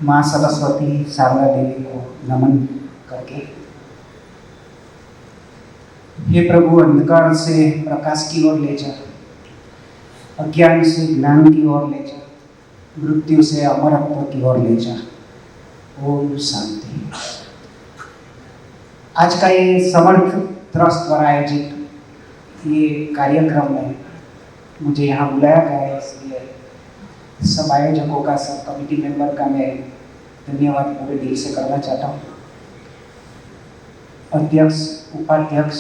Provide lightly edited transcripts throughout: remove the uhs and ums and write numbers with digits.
माँ सरस्वती शारदा देवी को नमन करके, हे प्रभु, अंधकार से प्रकाश की ओर ले जा, अज्ञान से ज्ञान की ओर ले जा, मृत्यु से अमरत्व की ओर ले जा। ओम शांति। आज का ये समर्थ ट्रस्ट द्वारा आयोजित ये कार्यक्रम में मुझे यहाँ बुलाया गया है, इसलिए सब आयोजकों का, सब कमेटी मेंबर का मैं धन्यवाद पूरे दिल से करना चाहता हूँ। अध्यक्ष, उपाध्यक्ष,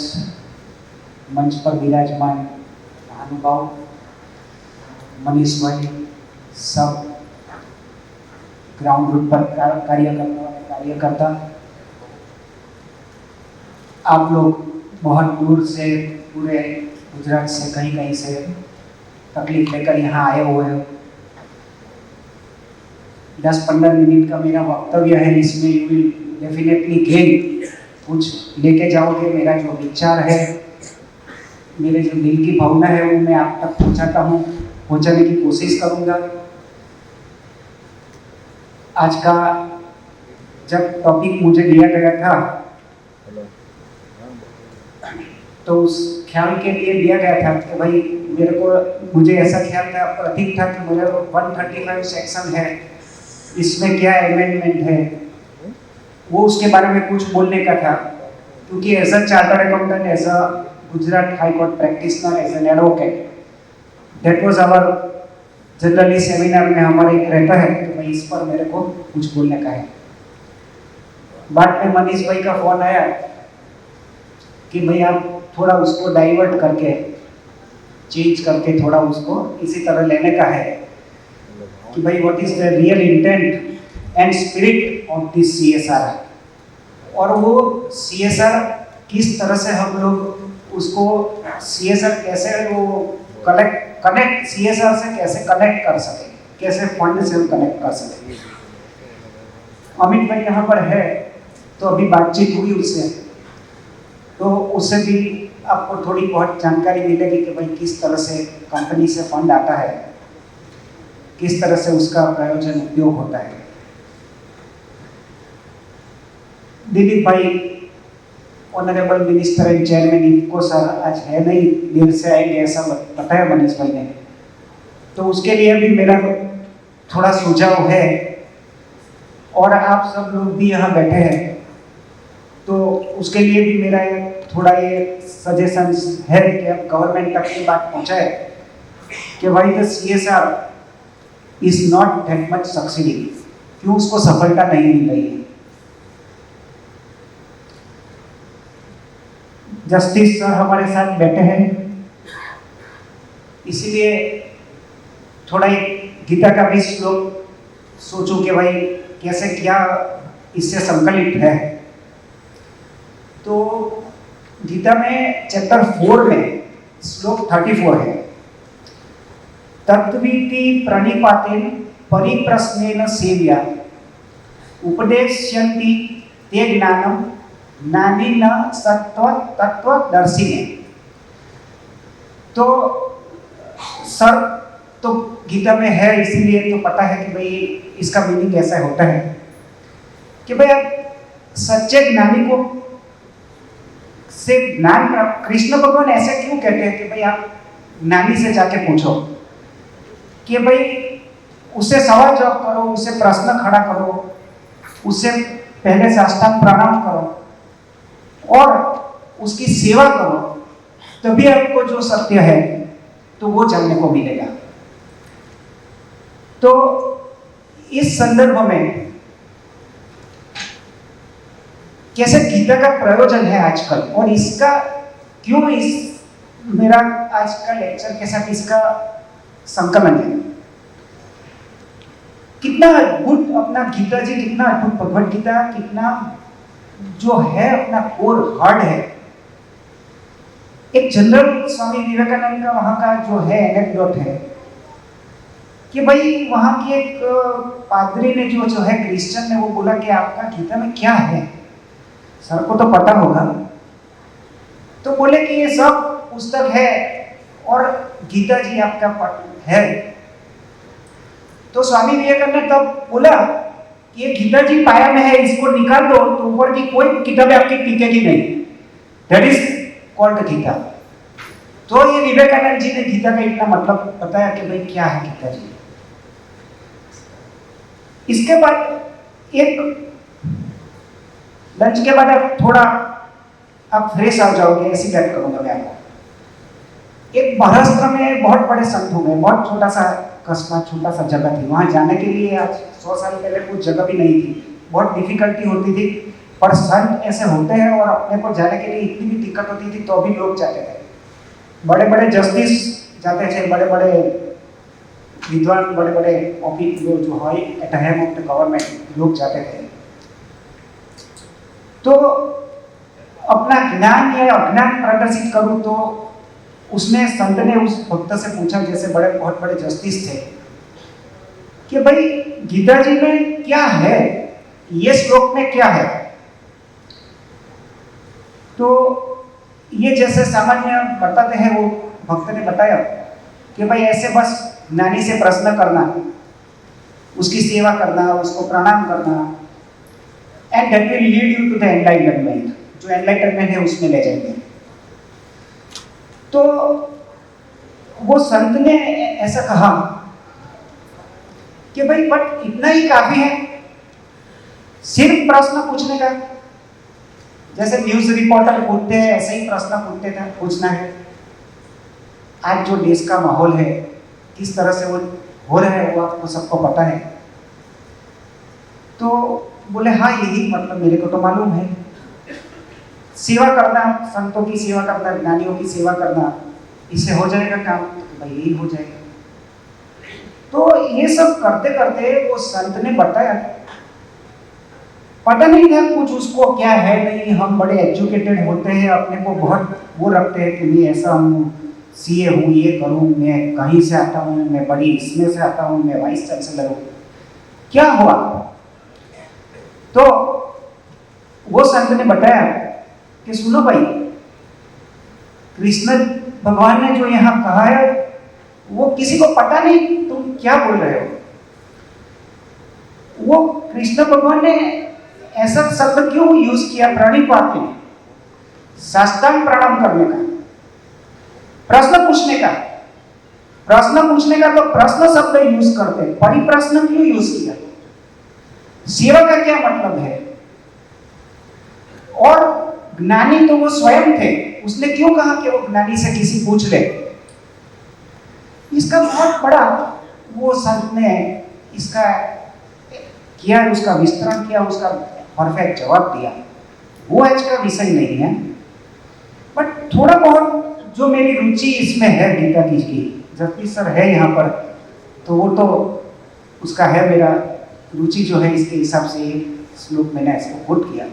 मंच पर विराजमान महानुभाव, मनीष भाई, सब ग्राउंड रूट पर कार्यकर्ता, आप लोग बहुत दूर से, पूरे गुजरात से, कहीं कहीं से तकलीफ लेकर यहाँ आए हुए हो। 10-15 मिनट का मेरा वक्तव्य है, इसमें यू विल डेफिनेटली गेन, कुछ लेके जाओगे। मेरा जो विचार है, मेरे जो दिल की भावना है, वो मैं आप तक पहुँचाने की कोशिश करूँगा। आज का जब टॉपिक मुझे दिया गया था तो उस ख्याल के लिए दिया गया था कि भाई मुझे ऐसा ख्याल था, प्रतीक था कि मेरे 135 सेक्शन है, इसमें क्या अमेंडमेंट है, वो उसके बारे में कुछ बोलने का था। क्योंकि as a chartered accountant, as a Gujarat high court practitioner, as an advocate, that was our generally seminar में हमारे एक रहता है, तो भाई इस पर मेरे को कुछ बोलने का है। बाद में मनीष भाई का फोन आया कि भाई आप थोड़ा उसको डाइवर्ट करके, चेंज करके थोड़ा उसको इसी तरह लेने का है कि भाई what is the real intent and spirit of this CSR, और वो CSR किस तरह से हम लोग उसको CSR कैसे वो कनेक्ट CSR से कैसे कनेक्ट कर सके, कैसे फंड से हम कनेक्ट कर सके। अमित भाई यहाँ पर है, तो अभी बातचीत हुई उससे, तो उससे भी आपको थोड़ी बहुत जानकारी मिलेगी कि भाई किस तरह से कंपनी से फंड आता है, किस तरह से उसका प्रयोजन उपयोग होता है। दिलीप भाई, honourable minister and chairman IFFCO sir, आज है नहीं, देर से आएंगे ऐसा बताया मनीष भाई ने, तो उसके लिए भी मेरा थोड़ा सुझाव है। और आप सब लोग भी यहाँ बैठे हैं, तो उसके लिए भी मेरा थोड़ा ये सजेशन है कि आप गवर्नमेंट तक की बात पहुँचाए कि भाई the CSR is not that much succeeding, क्यों उसको सफलता नहीं मिल रही है। जस्टिस सर हमारे साथ बैठे हैं, इसीलिए थोड़ा एक गीता का भी श्लोक सोचो कि भाई कैसे क्या इससे संकलित है। तो गीता में चैप्टर 4 में श्लोक 34 है, तत्वीति प्रणिपातेन परिप्रश्नेन सेव्या उपदेश्यन्ति ते ज्ञानम ज्ञानेन तत्त्वदर्शिने। तो सर तो गीता में है, इसीलिए तो पता है कि भाई इसका मीनिंग ऐसा होता है कि भाई आप सच्चे ज्ञानी को से ज्ञान प्राप्त, कृष्ण भगवान ऐसे क्यों कहते हैं कि भाई आप ज्ञानी से जाके पूछो, कि भाई उससे सवाल जवाब करो, उससे प्रश्न खड़ा करो, उससे पहले साष्टांग प्रणाम करो और उसकी सेवा करो, तभी आपको जो सत्य है तो वो जानने को मिलेगा। तो इस संदर्भ में कैसे गीता का प्रयोजन है आजकल, और इसका क्यों इस मेरा आज का लेक्चर के साथ इसका संकलन है। कितना अद्भुत अपना गीता जी, कितना अद्भुत भगवत गीता, कितना जो है अपना कोर हार्ड है। एक जनरल स्वामी विवेकानंद का वहां का जो है एनेक्डोट है कि भाई वहां की एक पादरी ने जो है क्रिश्चियन ने वो बोला कि आपका गीता में क्या है, सर को तो पता होगा। तो बोले कि ये सब पुस्तक है और गीता जी आपका है। तो स्वामी विवेकानंद ने तब बोला ये गीता जी पाया में है, इसको निकाल दो तो ऊपर की कोई किताबें आपकी टिकेगी नहीं। That is called Gita. तो ये विवेकानंद जी ने गीता का इतना मतलब बताया कि भाई क्या है गीता जी। इसके बाद एक लंच के बाद आप थोड़ा आप फ्रेश हो जाओगे, ऐसी बात करूंगा मैं आपको। एक महाराष्ट्र में बहुत बड़े संत हुए, बहुत छोटा सा कस्बा, छोटा सा जगह थी। वहां जाने के लिए आज 100 साल पहले कुछ जगह भी नहीं थी, बहुत डिफिकल्टी होती थी। पर संत ऐसे होते हैं और अपने को जाने के लिए इतनी भी दिक्कत होती थी तो भी लोग जाते थे। बड़े बड़े जस्टिस जाते थे, बड़े बड़े विद्वान, बड़े बड़े ऑफिस जो है eight head of the government लोग जाते थे। तो अपना ज्ञान या अज्ञान प्रदर्शित करूं तो उसने संत ने उस भक्त से पूछा, जैसे बड़े बहुत बड़े जस्टिस थे, कि भाई गीता जी में क्या है, ये श्लोक में क्या है। तो ये जैसे सामान्य बताते हैं, वो भक्त ने बताया कि भाई ऐसे बस ज्ञानी से प्रश्न करना, उसकी सेवा करना, उसको प्रणाम करना, and that will lead you to the enlightenment. जो एनलाइटनमेंट है उसमें ले जाएंगे। तो वो संत ने ऐसा कहा कि भाई बट इतना ही काफी है, सिर्फ प्रश्न पूछने का। जैसे न्यूज रिपोर्टर पूछते हैं ऐसे ही प्रश्न पूछना है। आज जो देश का माहौल है, किस तरह से वो हो रहा है, वो आपको सबको पता है। तो बोले हाँ यही मतलब मेरे को तो मालूम है। सेवा करना, संतों की सेवा करना, ज्ञानियों की सेवा करना, इससे हो जाएगा काम। तो भाई यही हो जाएगा। तो ये सब करते करते वो संत ने बताया, पता नहीं था कुछ उसको क्या है नहीं। हम बड़े एजुकेटेड होते हैं, अपने को बहुत वो रखते हैं कि मैं ऐसा हूँ, सीए हूँ, ये करूँ, मैं कहीं से आता हूँ, मैं बड़ी इसमें से आता हूँ, मैं वाइस चांसलर हूँ। क्या हुआ? तो वो संत ने बताया कि सुनो भाई, कृष्ण भगवान ने जो यहाँ कहा है वो किसी को पता नहीं, तुम क्या बोल रहे हो। वो कृष्ण भगवान ने ऐसा शब्द क्यों यूज किया प्रणिपात के लिए? साष्टांग प्रणाम करने का, प्रश्न पूछने का। प्रश्न पूछने का तो प्रश्न शब्द यूज करते, परिप्रश्न क्यों यूज किया? सेवा का क्या मतलब है? और ज्ञानी तो वो स्वयं थे, उसने क्यों कहा कि वो ज्ञानी से किसी पूछ ले? इसका बहुत बड़ा वो संत ने इसका किया, उसका विस्तरण किया, उसका परफेक्ट जवाब दिया। वो आज का विषय नहीं है, बट थोड़ा बहुत जो मेरी रुचि इसमें है गीता की, जबकि सर है यहाँ पर, तो वो तो उसका है, मेरा रुचि जो है इसके हिसाब से श्लोक मैंने इसको कोट किया।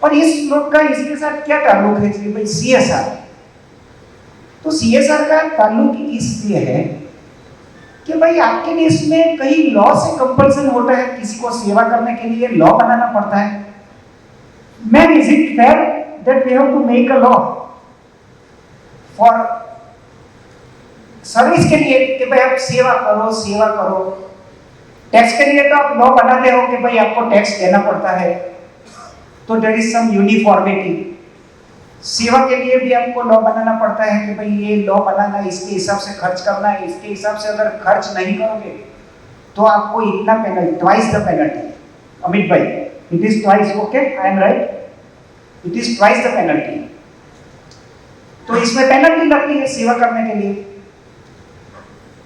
और इस श्लोक का इसके साथ क्या ताल्लुक है कि भाई सीएसआर। तो सीएसआर का ताल्लुक इसलिए है कि भाई आपके देश में कहीं लॉ से कंपल्सन होता है, किसी को सेवा करने के लिए लॉ बनाना पड़ता है। Man, is it fair that we have to make a law for service के लिए कि भाई आप सेवा करो, सेवा करो। टैक्स के लिए तो आप लॉ बनाते हो कि भाई आपको टैक्स देना पड़ता है, तो देयर इज सम यूनिफॉर्मिटी। सेवा के लिए भी आपको लॉ बनाना पड़ता है कि भाई ये लॉ बनाना, इसके हिसाब से खर्च करना है, इसके हिसाब से अगर खर्च नहीं करोगे तो आपको इतना penalty, twice the penalty. Amit भाई, it is twice, okay, I am right, it is twice the penalty. तो इसमें पेनल्टी लगती है सेवा करने के लिए।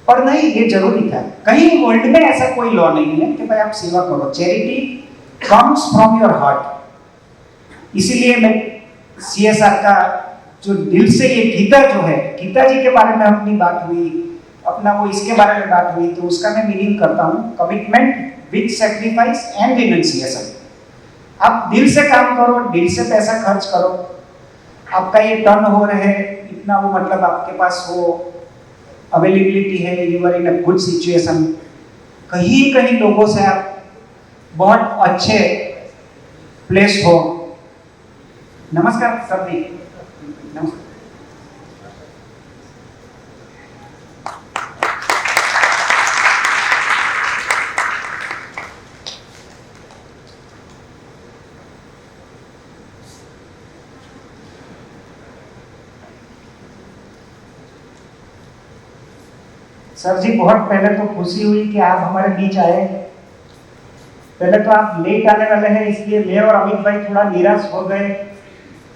और नहीं, ये जरूरी था। कहीं वर्ल्ड में ऐसा कोई लॉ नहीं है कि भाई आप सेवा करो। Charity comes from your heart. इसीलिए मैं सीएसआर का जो दिल से ये गीता जो है, गीता जी के बारे में अपनी बात हुई, अपना वो इसके बारे में बात हुई, तो उसका मैं मीनिंग करता हूँ commitment with sacrifice and renunciation. आप दिल से काम करो, दिल से पैसा खर्च करो। आपका ये टर्न हो रहे है इतना, वो मतलब आपके पास वो अवेलेबिलिटी है, you are in a good situation. कहीं कहीं लोगों से आप बहुत अच्छे प्लेस हो। नमस्कार सर जी, नमस्कार। सर जी बहुत पहले तो खुशी हुई कि आप हमारे बीच आए। पहले तो आप लेट आने वाले हैं, इसलिए मैं और अमित भाई थोड़ा निराश हो गए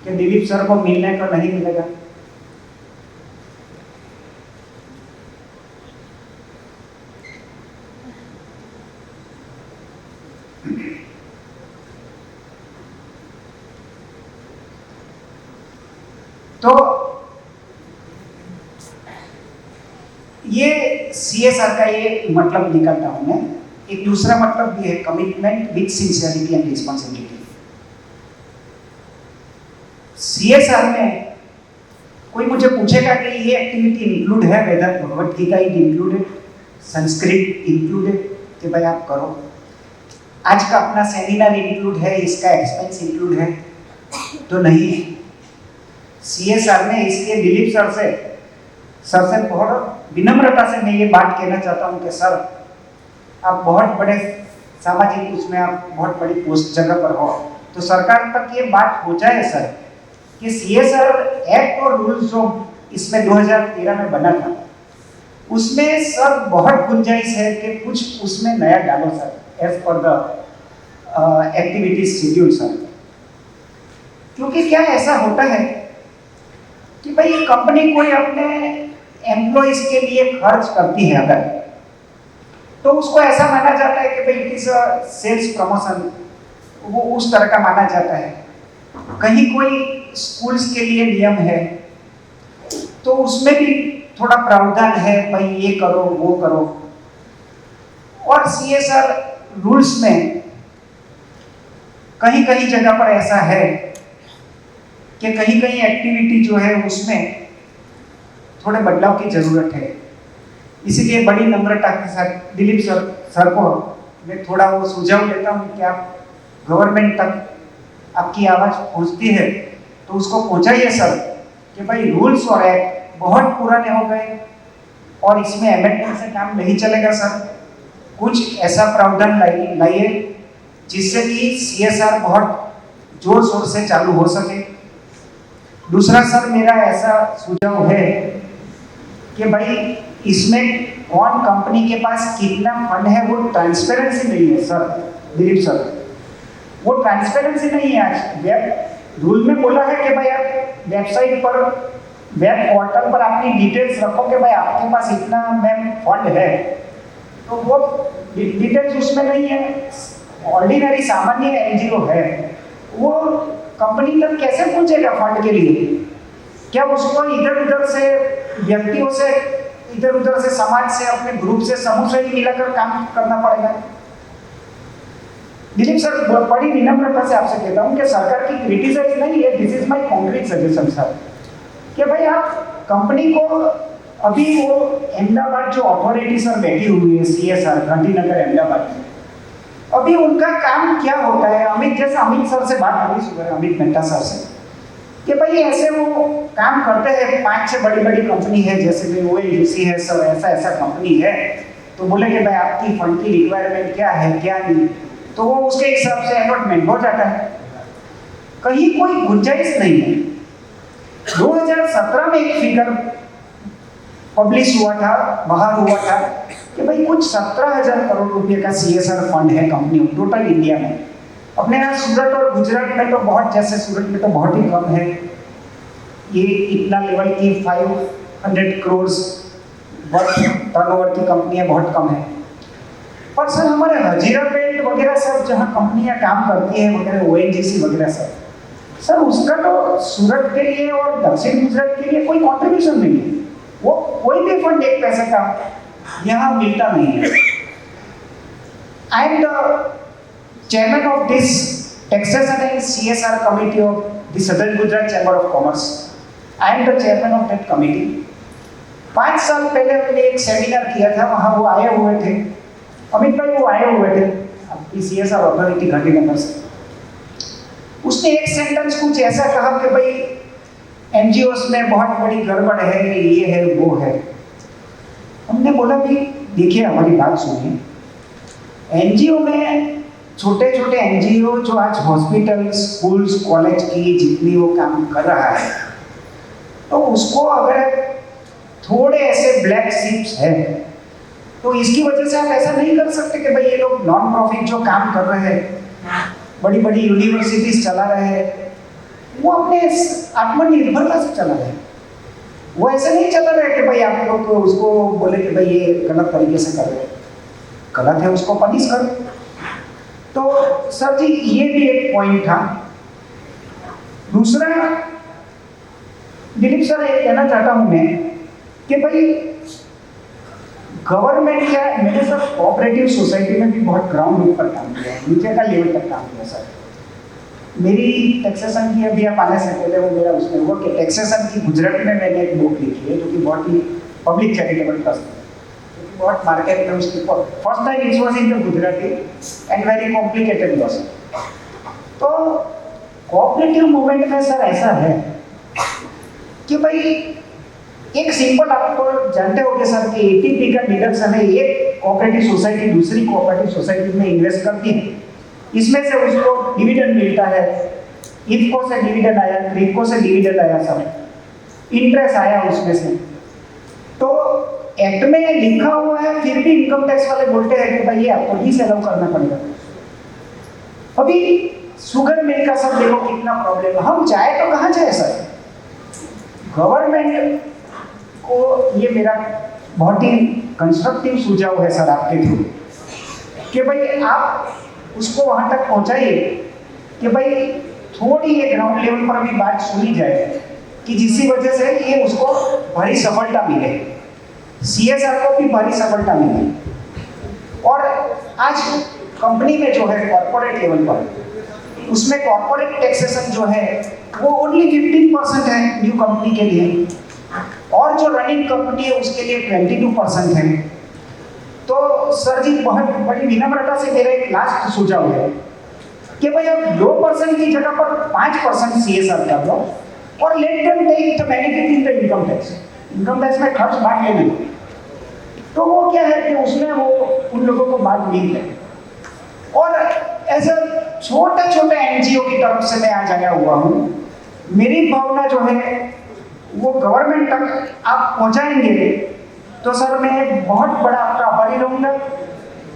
कि दिलीप सर को मिलने को नहीं मिलेगा। तो ये CSR का ये मतलब निकालता हूं मैं। एक दूसरा मतलब भी है commitment with sincerity and responsibility. CSR में कोई मुझे पूछेगा कि ये एक्टिविटी इंक्लूड है, whether Bhagavad Gita is included, Sanskrit included, कि भाई आप करो। आज का अपना सेमिनार इंक्लूड है, इसका एक्सपेंस इंक्लूड है, तो नहीं। CSR में इसलिए दिलीप सर से बहुत विनम्रता से मैं ये बात कहना चाहता हूँ कि सर आप बहुत बड़े सामाजिक उसमें आप बहुत बड़ी पोस्ट जगह पर हो, तो सरकार तक ये बात हो जाए सर कि CSR एक्ट और रूल्स जो इसमें 2013 में बना था, उसमें सर बहुत गुंजाइश है कि कुछ उसमें नया डालो sir, as per the activities schedule sir. क्योंकि क्या ऐसा होता है कि भाई कंपनी कोई अपने एम्प्लॉइज के लिए खर्च करती है अगर, तो उसको ऐसा माना जाता है कि भाई इट इज सेल्स प्रमोशन, वो उस तरह का माना जाता है। कहीं कोई स्कूल्स के लिए नियम है तो उसमें भी थोड़ा प्रावधान है, भाई ये करो वो करो। और CSR रूल्स में कहीं कहीं जगह पर ऐसा है कि कहीं कहीं एक्टिविटी जो है उसमें थोड़े बदलाव की जरूरत है। इसीलिए बड़ी नम्रता के साथ दिलीप सर को मैं थोड़ा वो सुझाव देता हूँ कि आप गवर्नमेंट तक आपकी आवाज़ पहुँचती है तो उसको पहुँचाइए सर कि भाई रूल्स और एक्ट बहुत पुराने हो गए और इसमें अमेंडमेंट से काम नहीं चलेगा सर। कुछ ऐसा प्रावधान लाइए जिससे कि CSR बहुत जोर शोर से चालू हो सके। दूसरा सर मेरा ऐसा सुझाव है कि भाई इसमें कौन कंपनी के पास कितना फंड है वो ट्रांसपेरेंसी नहीं है सर, दिलीप सर, वो ट्रांसपेरेंसी नहीं है। आज वेब रूल में बोला है कि भाई आप वेबसाइट पर, वेब पोर्टल पर अपनी डिटेल्स रखो कि भाई आपके पास इतना मैम फंड है, तो वो डिटेल्स उसमें नहीं है। ऑर्डिनरी सामान्य NGO है, वो कंपनी तक कैसे पहुंचेगा फंड के लिए? क्या उसको इधर उधर से व्यक्तियों से, इधर उधर से, समाज से, अपने ग्रुप से, समूह से ही मिलाकर काम करना पड़ेगा? दिलीप सर बड़ी विनम्रता से आपसे कहता हूँ कि सरकार की क्रिटिसाइज नहीं है, this is my concrete suggestion sir, कि भाई आप कंपनी को अभी वो अहमदाबाद जो अथॉरिटी सर बैठी हुई है CSR गांधीनगर अहमदाबाद में, अभी उनका काम क्या होता है? अमित सर से बात हुई सुबह, अमित मेहता सर से, कि भाई ऐसे वो काम करते हैं, 5-6 बड़ी बड़ी कंपनी है, जैसे कि ONGC है, सब ऐसा कंपनी है, तो बोले कि भाई आपकी फंड की रिक्वायरमेंट क्या है क्या नहीं, तो वो उसके हिसाब से अलॉटमेंट हो जाता है। कहीं कोई गुंजाइश नहीं है। 2017 में एक फिगर पब्लिश हुआ था, बाहर हुआ था कि भाई कुछ 17,000 करोड़ रुपए का CSR फंड है कंपनी टोटल इंडिया में। अपने यहाँ सूरत और गुजरात में तो बहुत, जैसे सूरत में तो बहुत ही कम है, ये इतना लेवल की 500 करोड़ टर्नओवर की कंपनियां बहुत कम है। पर सर हमारे हजीरा बेल्ट वगैरह सब जहाँ कंपनियां काम करती है वगैरह, ONGC वगैरह सब, सर उसका तो सूरत के लिए और दक्षिण गुजरात के लिए कोई कॉन्ट्रीब्यूशन नहीं है। वो कोई भी फंड एक पैसे का यहाँ मिलता नहीं है। I am the chairman of this taxation and CSR committee of the southern Gujarat chamber of commerce. I am the chairman of that committee. 5 साल पहले हमने एक सेमिनार किया था, वहाँ वो आए हुए थे, अमित भाई वो आए हुए थे अपनी CSR अथॉरिटी गांधीनगर से। उसने एक सेंटेंस कुछ ऐसा कहा कि भाई NGOs में बहुत बड़ी गड़बड़ है, ये है वो है। हमने बोला भी देखिए हमारी बात सुनिए, NGO में छोटे छोटे NGO जो आज हॉस्पिटल, स्कूल्स, कॉलेज की जितनी वो काम कर रहा है, तो उसको अगर थोड़े ऐसे ब्लैक शिप्स है तो इसकी वजह से आप ऐसा नहीं कर सकते कि भाई ये लोग नॉन प्रॉफिट जो काम कर रहे हैं, बड़ी बड़ी यूनिवर्सिटीज चला रहे हैं, वो अपने आत्मनिर्भरता से चला रहे हैं। वो ऐसे नहीं चला रहे कि भाई आप लोग उसको बोले कि भाई ये गलत तरीके से कर रहे हैं, गलत है उसको पनिश करो। तो सर जी ये भी एक पॉइंट था। दूसरा, दिलीप सर ये कहना चाहता हूं मैं कि भाई गवर्नमेंट या मैंने सर कोऑपरेटिव सोसाइटी में भी बहुत ग्राउंड रूट पर काम किया है, नीचे का लेवल तक काम किया सर। मेरी टैक्सेशन की अभी आप आने से पहले वो मेरा उसमें हुआ कि टैक्सेशन की गुजरात में मैंने एक बुक लिखी है जो कि बहुत ही पब्लिक चैरिटेबल ट्रस्ट है, क्योंकि बहुत मार्केट में उसकी first time it was in the Gujarati and very complicated loss. तो कोऑपरेटिव मूवमेंट में सर ऐसा है कि भाई एक सिंपल, आप तो जानते हो कि सर कि एटीपी का डिडक्शन है, एक कोऑपरेटिव सोसाइटी दूसरी कोऑपरेटिव सोसाइटी में इन्वेस्ट करती है, इसमें से उसको डिविडेंड मिलता है। इफको से डिविडेंड आया, क्रिपको से डिविडेंड आया, सब इंटरेस्ट आया उसमें से। तो एक्ट में लिखा हुआ है, फिर भी इनकम टैक्स वाले बोलते हैं कि भाई ये आपको ही सेल करना पड़ेगा। अभी शुगर मिल का सब देखो कितना प्रॉब्लम है, हम चाहे तो कहाँ जाए सर। गवर्नमेंट को ये मेरा बहुत ही कंस्ट्रक्टिव सुझाव है सर आपके थ्रू कि भाई आप उसको वहां तक पहुंचाइए कि भाई थोड़ी ये ग्राउंड लेवल पर भी बात सुनी जाए कि जिसकी वजह से ये उसको बड़ी सफलता मिले, सीएसआर को भी बड़ी सफलता मिले। और आज कंपनी में जो है कॉर्पोरेट लेवल पर, उसमें कॉर्पोरेट टैक्सेशन जो है वो ओनली 15% है न्यू कंपनी के लिए, और जो रनिंग कंपनी है उसके लिए 22% है। तो सर जी बहुत बड़ी विनम्रता से मेरा एक लास्ट सुझाव है कि भाई अब 2% की जगह पर 5% सीएसआर कर दो और let them take the benefit in the income tax. Income tax में खर्च बांट लेने, तो वो क्या है कि उसमें वो उन लोगों को बात मिल जाए। और ऐसे छोटे छोटे एनजीओ की तरफ से मैं आज आया हुआ हूँ, मेरी भावना जो है वो गवर्नमेंट तक आप पहुँचाएंगे तो सर मैं बहुत बड़ा आपका आभारी रहूँगा।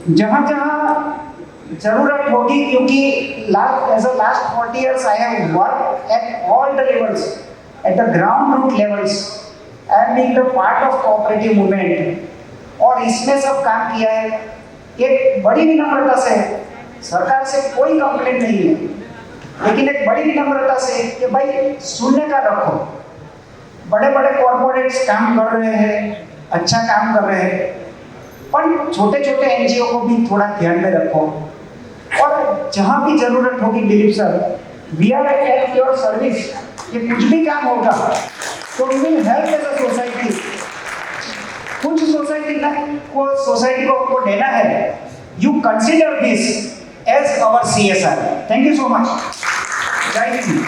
जहाँ जहाँ जरूरत होगी, क्योंकि as a last 40 years I have worked at all the levels, at the ground root levels, I am being the part of cooperative movement, और इसमें सब काम किया है। एक बड़ी विनम्रता से, सरकार से कोई कंप्लेंट नहीं है, लेकिन एक बड़ी विनम्रता से कि भाई सुनने का रखो। बड़े बड़े कॉर्पोरेट्स काम कर रहे हैं, अच्छा काम कर रहे हैं, पर छोटे छोटे एनजीओ को भी थोड़ा ध्यान में रखो। और जहां भी जरूरत होगी Dilip sir, we are at your service. ये कुछ भी काम होगा तो we will help as a society. कुछ सोसाइटी को आपको देना है, you consider this as our CSR। Thank you so much. जय हिंद।